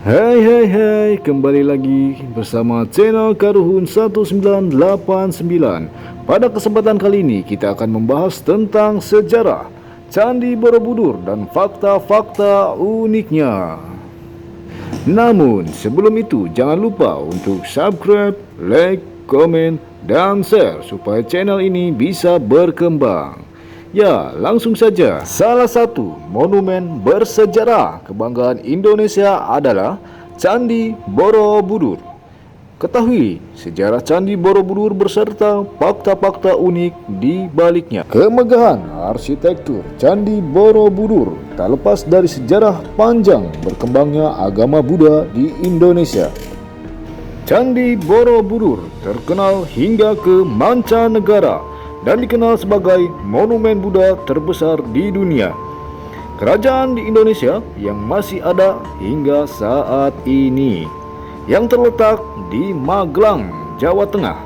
Hai hai hai, kembali lagi bersama channel Karuhun 1989. Pada kesempatan kali ini kita akan membahas tentang sejarah Candi Borobudur dan fakta-fakta uniknya. Namun sebelum itu jangan lupa untuk subscribe, like, komen, dan share supaya channel ini bisa berkembang. Ya, langsung saja. Salah satu monumen bersejarah kebanggaan Indonesia adalah Candi Borobudur. Ketahui sejarah Candi Borobudur beserta fakta-fakta unik di baliknya. Kemegahan arsitektur Candi Borobudur tak lepas dari sejarah panjang berkembangnya agama Buddha di Indonesia. Candi Borobudur terkenal hingga ke mancanegara dan dikenal sebagai monumen Buddha terbesar di dunia. Kerajaan di Indonesia yang masih ada hingga saat ini, yang terletak di Magelang, Jawa Tengah.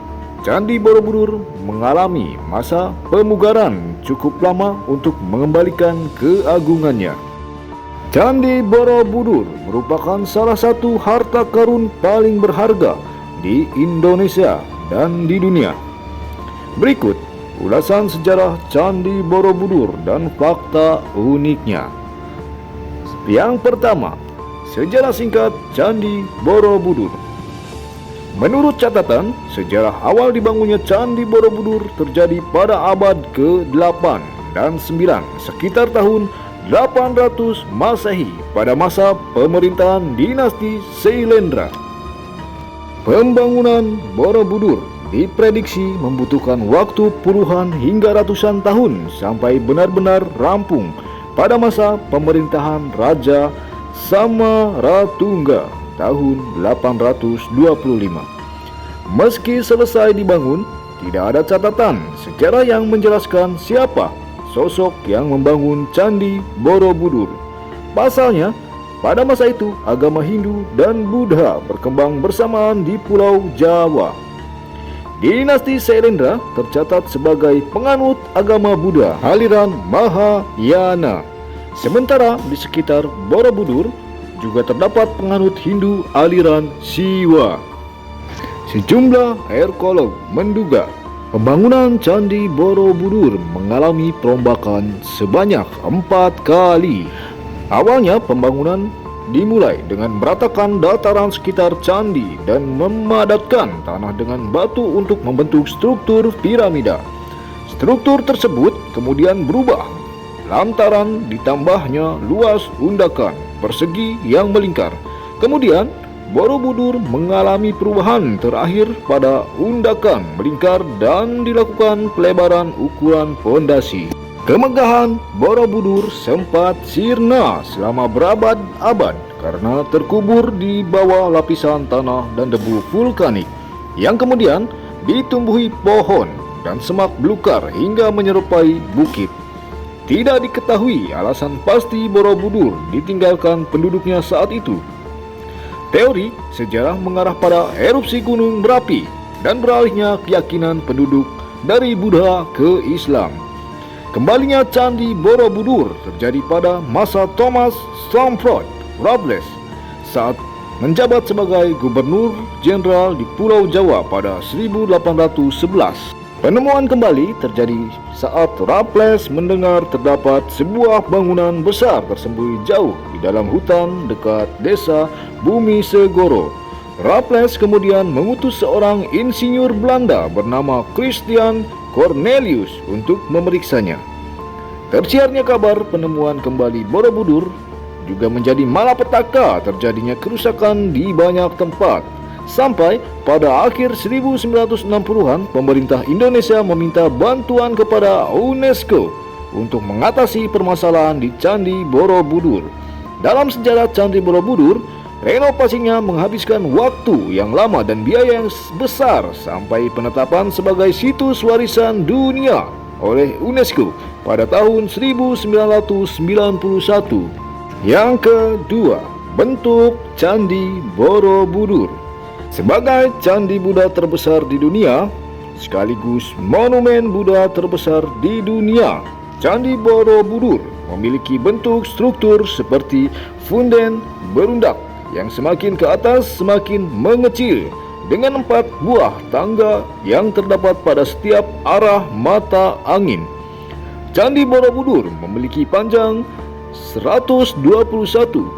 Candi Borobudur mengalami masa pemugaran cukup lama untuk mengembalikan keagungannya. Candi Borobudur merupakan salah satu harta karun paling berharga di Indonesia dan di dunia. Berikut ulasan sejarah Candi Borobudur dan fakta uniknya. Yang pertama, sejarah singkat Candi Borobudur. Menurut catatan, sejarah awal dibangunnya Candi Borobudur terjadi pada abad ke-8 dan 9 sekitar tahun 800 Masehi pada masa pemerintahan dinasti Sailendra. Pembangunan Borobudur diprediksi membutuhkan waktu puluhan hingga ratusan tahun sampai benar-benar rampung pada masa pemerintahan Raja Samaratungga tahun 825. Meski selesai dibangun, tidak ada catatan sejarah yang menjelaskan siapa sosok yang membangun Candi Borobudur. Pasalnya, pada masa itu agama Hindu dan Buddha berkembang bersamaan di Pulau Jawa. Dinasti Sailendra tercatat sebagai penganut agama Buddha aliran Mahayana. Sementara di sekitar Borobudur juga terdapat penganut Hindu aliran Siwa. Sejumlah arkeolog menduga pembangunan Candi Borobudur mengalami perombakan sebanyak 4 kali. Awalnya pembangunan dimulai dengan meratakan dataran sekitar candi dan memadatkan tanah dengan batu untuk membentuk struktur piramida. Struktur tersebut kemudian berubah lantaran ditambahnya luas undakan persegi yang melingkar. Kemudian Borobudur mengalami perubahan terakhir pada undakan melingkar dan dilakukan pelebaran ukuran fondasi. Kemegahan Borobudur sempat sirna selama berabad-abad karena terkubur di bawah lapisan tanah dan debu vulkanik yang kemudian ditumbuhi pohon dan semak belukar hingga menyerupai bukit. Tidak diketahui alasan pasti Borobudur ditinggalkan penduduknya saat itu. Teori sejarah mengarah pada erupsi gunung berapi dan beralihnya keyakinan penduduk dari Buddha ke Islam. Kembalinya Candi Borobudur terjadi pada masa Thomas Stamford Raffles saat menjabat sebagai Gubernur Jenderal di Pulau Jawa pada 1811. Penemuan kembali terjadi saat Raffles mendengar terdapat sebuah bangunan besar tersembunyi jauh di dalam hutan dekat desa Bumi Segoro. Raffles kemudian mengutus seorang insinyur Belanda bernama Christian Cornelius untuk memeriksanya. Tersiarnya kabar penemuan kembali Borobudur juga menjadi malapetaka terjadinya kerusakan di banyak tempat. Sampai pada akhir 1960-an pemerintah Indonesia meminta bantuan kepada UNESCO untuk mengatasi permasalahan di Candi Borobudur. Dalam sejarah Candi Borobudur, renovasinya menghabiskan waktu yang lama dan biaya yang besar sampai penetapan sebagai situs warisan dunia oleh UNESCO pada tahun 1991. Yang kedua, bentuk Candi Borobudur. Sebagai candi Buddha terbesar di dunia, sekaligus monumen Buddha terbesar di dunia, Candi Borobudur memiliki bentuk struktur seperti funden berundak yang semakin ke atas semakin mengecil, dengan 4 buah tangga yang terdapat pada setiap arah mata angin. Candi Borobudur memiliki panjang 121,66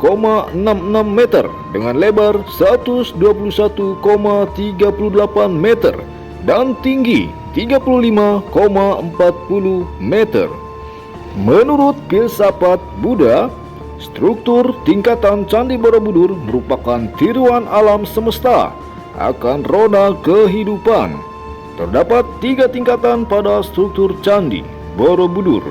meter dengan lebar 121,38 meter dan tinggi 35,40 meter. Menurut filsafat Buddha, struktur tingkatan Candi Borobudur merupakan tiruan alam semesta akan roda kehidupan. Terdapat 3 tingkatan pada struktur Candi Borobudur,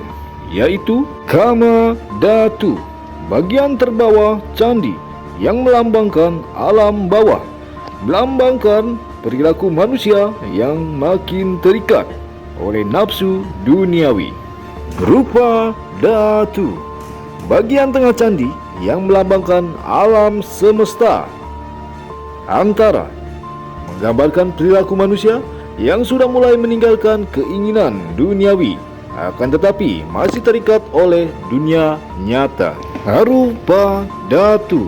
yaitu Kama Dhatu, bagian terbawah candi yang melambangkan alam bawah, melambangkan perilaku manusia yang makin terikat oleh nafsu duniawi. Rupa Dhatu, bagian tengah candi yang melambangkan alam semesta. Antara, menggambarkan perilaku manusia yang sudah mulai meninggalkan keinginan duniawi, akan tetapi masih terikat oleh dunia nyata. Arupa Dhatu,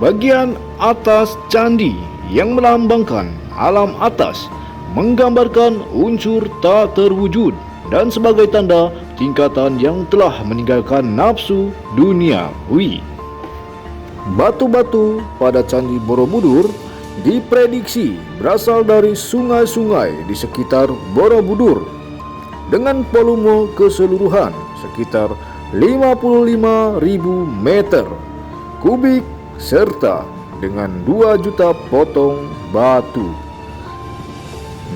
bagian atas candi yang melambangkan alam atas, menggambarkan unsur tak terwujud dan sebagai tanda tingkatan yang telah meninggalkan nafsu duniawi. Batu-batu pada Candi Borobudur diprediksi berasal dari sungai-sungai di sekitar Borobudur dengan volume keseluruhan sekitar 55.000 meter kubik serta dengan 2 juta potong batu.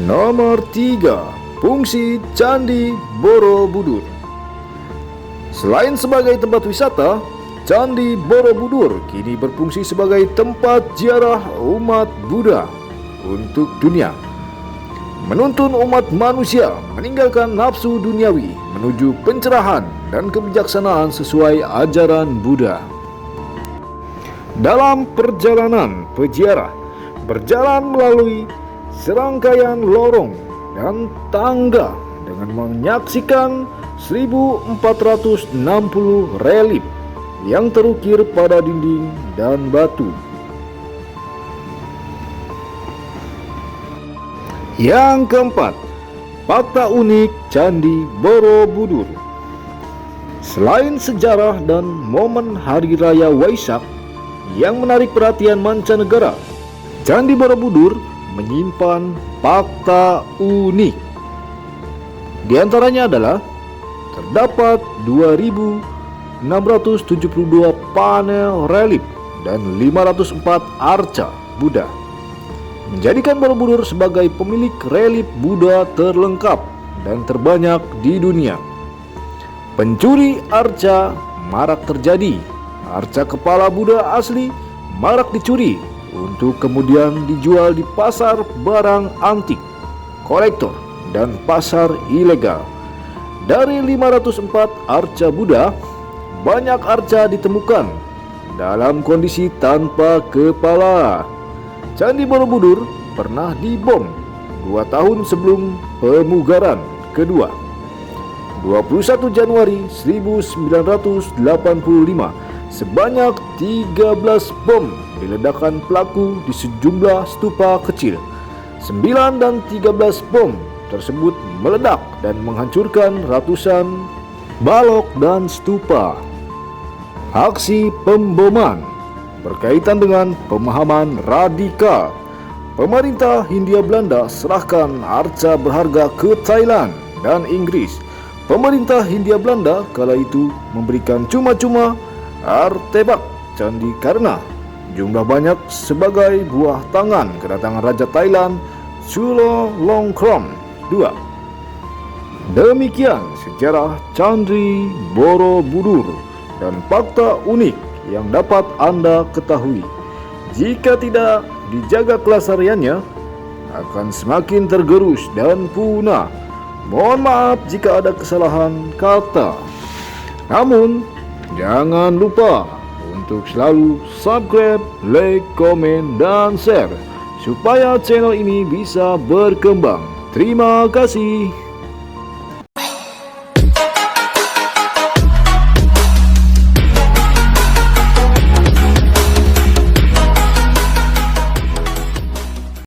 Nomor 3, fungsi Candi Borobudur. Selain sebagai tempat wisata, Candi Borobudur kini berfungsi sebagai tempat ziarah umat Buddha untuk dunia, menuntun umat manusia meninggalkan nafsu duniawi menuju pencerahan dan kebijaksanaan sesuai ajaran Buddha. Dalam perjalanan peziarah berjalan melalui serangkaian lorong dan tangga dengan menyaksikan 1460 relief yang terukir pada dinding dan batu. Yang keempat, fakta unik Candi Borobudur. Selain sejarah dan momen Hari Raya Waisak yang menarik perhatian mancanegara, Candi Borobudur menyimpan fakta unik. Di antaranya adalah terdapat 2.672 panel relief dan 504 arca Buddha, menjadikan Borobudur sebagai pemilik relief Buddha terlengkap dan terbanyak di dunia. Pencuri arca marak terjadi. Arca kepala Buddha asli marak dicuri untuk kemudian dijual di pasar barang antik, kolektor, dan pasar ilegal. Dari 504 arca Buddha, banyak arca ditemukan dalam kondisi tanpa kepala. Candi Borobudur pernah dibom 2 tahun sebelum pemugaran kedua. 21 Januari 1985, sebanyak 13 bom diledakkan pelaku di sejumlah stupa kecil. 9 dan 13 bom tersebut meledak dan menghancurkan ratusan balok dan stupa. Aksi pemboman berkaitan dengan pemahaman radikal. Pemerintah Hindia Belanda serahkan arca berharga ke Thailand dan Inggris. Pemerintah Hindia Belanda kala itu memberikan cuma-cuma artefak candi karena jumlah banyak sebagai buah tangan kedatangan Raja Thailand Chulalongkorn II. Demikian sejarah Candi Borobudur dan fakta unik yang dapat Anda ketahui. Jika tidak dijaga kelestariannya, akan semakin tergerus dan punah. Mohon maaf jika ada kesalahan kata. Namun, jangan lupa untuk selalu subscribe, like, komen, dan share supaya channel ini bisa berkembang. Terima kasih.